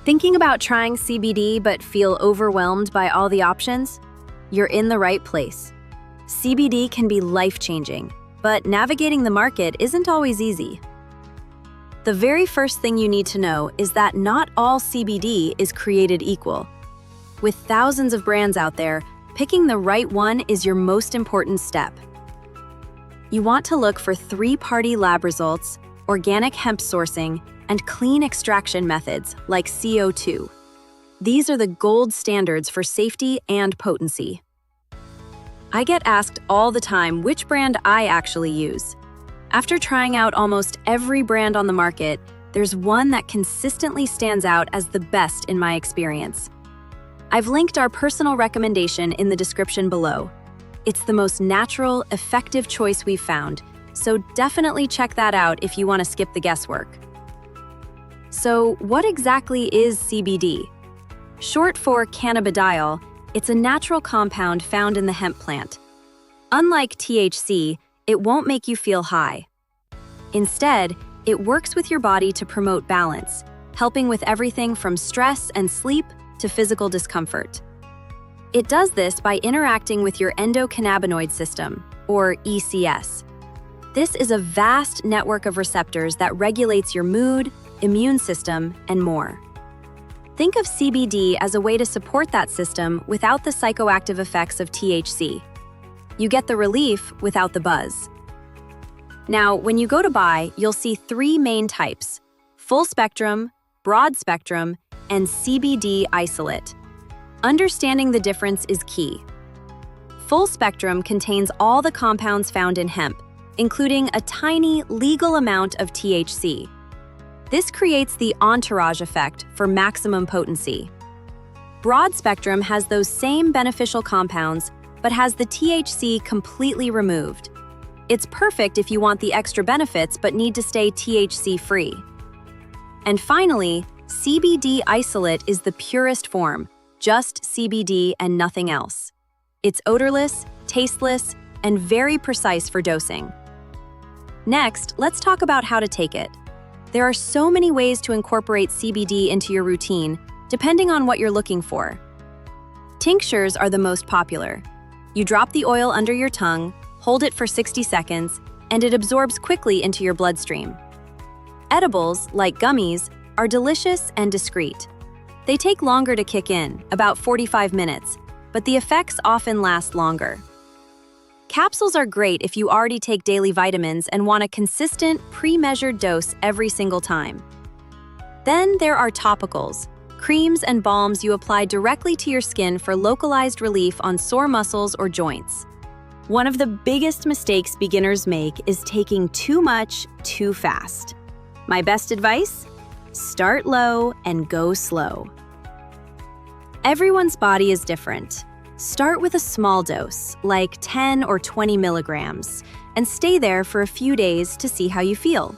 Thinking about trying CBD but feel overwhelmed by all the options? You're in the right place. CBD can be life-changing, but navigating the market isn't always easy. The very first thing you need to know is that not all CBD is created equal. With thousands of brands out there, picking the right one is your most important step. You want to look for three-party lab results, organic hemp sourcing, and clean extraction methods like CO2. These are the gold standards for safety and potency. I get asked all the time which brand I actually use. After trying out almost every brand on the market, there's one that consistently stands out as the best in my experience. I've linked our personal recommendation in the description below. It's the most natural, effective choice we've found, so definitely check that out if you want to skip the guesswork. So, what exactly is CBD? Short for cannabidiol, it's a natural compound found in the hemp plant. Unlike THC, it won't make you feel high. Instead, it works with your body to promote balance, helping with everything from stress and sleep to physical discomfort. It does this by interacting with your endocannabinoid system, or ECS. This is a vast network of receptors that regulates your mood, immune system, and more. Think of CBD as a way to support that system without the psychoactive effects of THC. You get the relief without the buzz. Now, when you go to buy, you'll see three main types: full spectrum, broad spectrum, and CBD isolate. Understanding the difference is key. Full spectrum contains all the compounds found in hemp, including a tiny legal amount of THC. This creates the entourage effect for maximum potency. Broad spectrum has those same beneficial compounds, but has the THC completely removed. It's perfect if you want the extra benefits but need to stay THC-free. And finally, CBD isolate is the purest form, just CBD and nothing else. It's odorless, tasteless, and very precise for dosing. Next, let's talk about how to take it. There are so many ways to incorporate CBD into your routine, depending on what you're looking for. Tinctures are the most popular. You drop the oil under your tongue, hold it for 60 seconds, and it absorbs quickly into your bloodstream. Edibles, like gummies, are delicious and discreet. They take longer to kick in, about 45 minutes, but the effects often last longer. Capsules are great if you already take daily vitamins and want a consistent, pre-measured dose every single time. Then there are topicals, creams and balms you apply directly to your skin for localized relief on sore muscles or joints. One of the biggest mistakes beginners make is taking too much, too fast. My best advice? Start low and go slow. Everyone's body is different. Start with a small dose, like 10 or 20 milligrams, and stay there for a few days to see how you feel.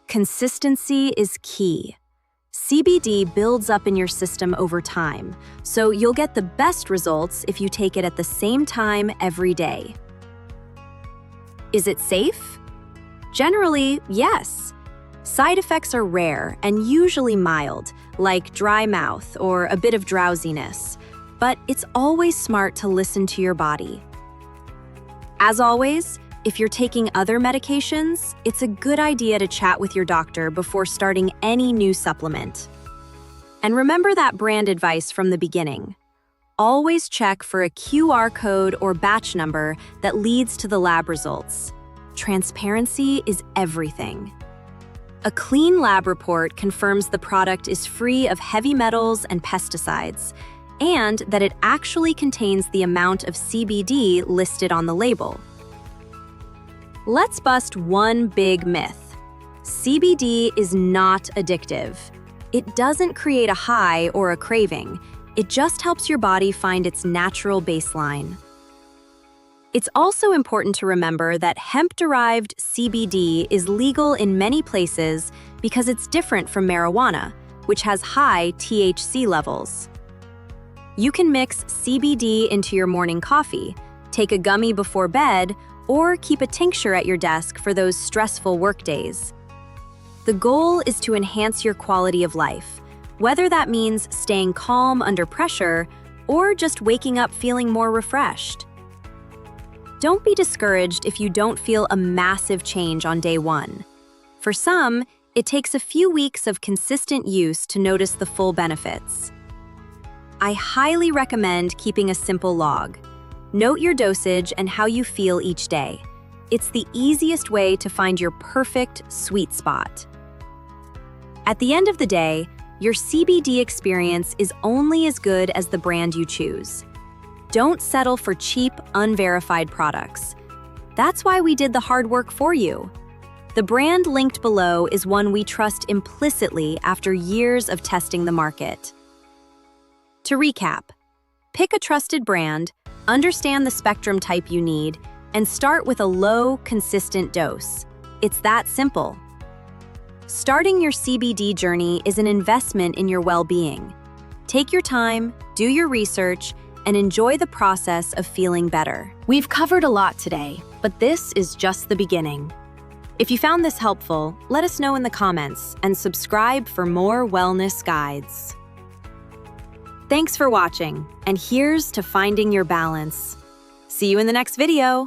Consistency is key. CBD builds up in your system over time, so you'll get the best results if you take it at the same time every day. Is it safe? Generally, yes. Side effects are rare and usually mild, like dry mouth or a bit of drowsiness. But it's always smart to listen to your body. As always, if you're taking other medications, it's a good idea to chat with your doctor before starting any new supplement. And remember that brand advice from the beginning. Always check for a QR code or batch number that leads to the lab results. Transparency is everything. A clean lab report confirms the product is free of heavy metals and pesticides, and that it actually contains the amount of CBD listed on the label. Let's bust one big myth. CBD is not addictive. It doesn't create a high or a craving. It just helps your body find its natural baseline. It's also important to remember that hemp-derived CBD is legal in many places because it's different from marijuana, which has high THC levels. You can mix CBD into your morning coffee, take a gummy before bed, or keep a tincture at your desk for those stressful workdays. The goal is to enhance your quality of life, whether that means staying calm under pressure or just waking up feeling more refreshed. Don't be discouraged if you don't feel a massive change on day one. For some, it takes a few weeks of consistent use to notice the full benefits. I highly recommend keeping a simple log. Note your dosage and how you feel each day. It's the easiest way to find your perfect sweet spot. At the end of the day, your CBD experience is only as good as the brand you choose. Don't settle for cheap, unverified products. That's why we did the hard work for you. The brand linked below is one we trust implicitly after years of testing the market. To recap, pick a trusted brand, understand the spectrum type you need, and start with a low, consistent dose. It's that simple. Starting your CBD journey is an investment in your well-being. Take your time, do your research, and enjoy the process of feeling better. We've covered a lot today, but this is just the beginning. If you found this helpful, let us know in the comments and subscribe for more wellness guides. Thanks for watching, and here's to finding your balance. See you in the next video.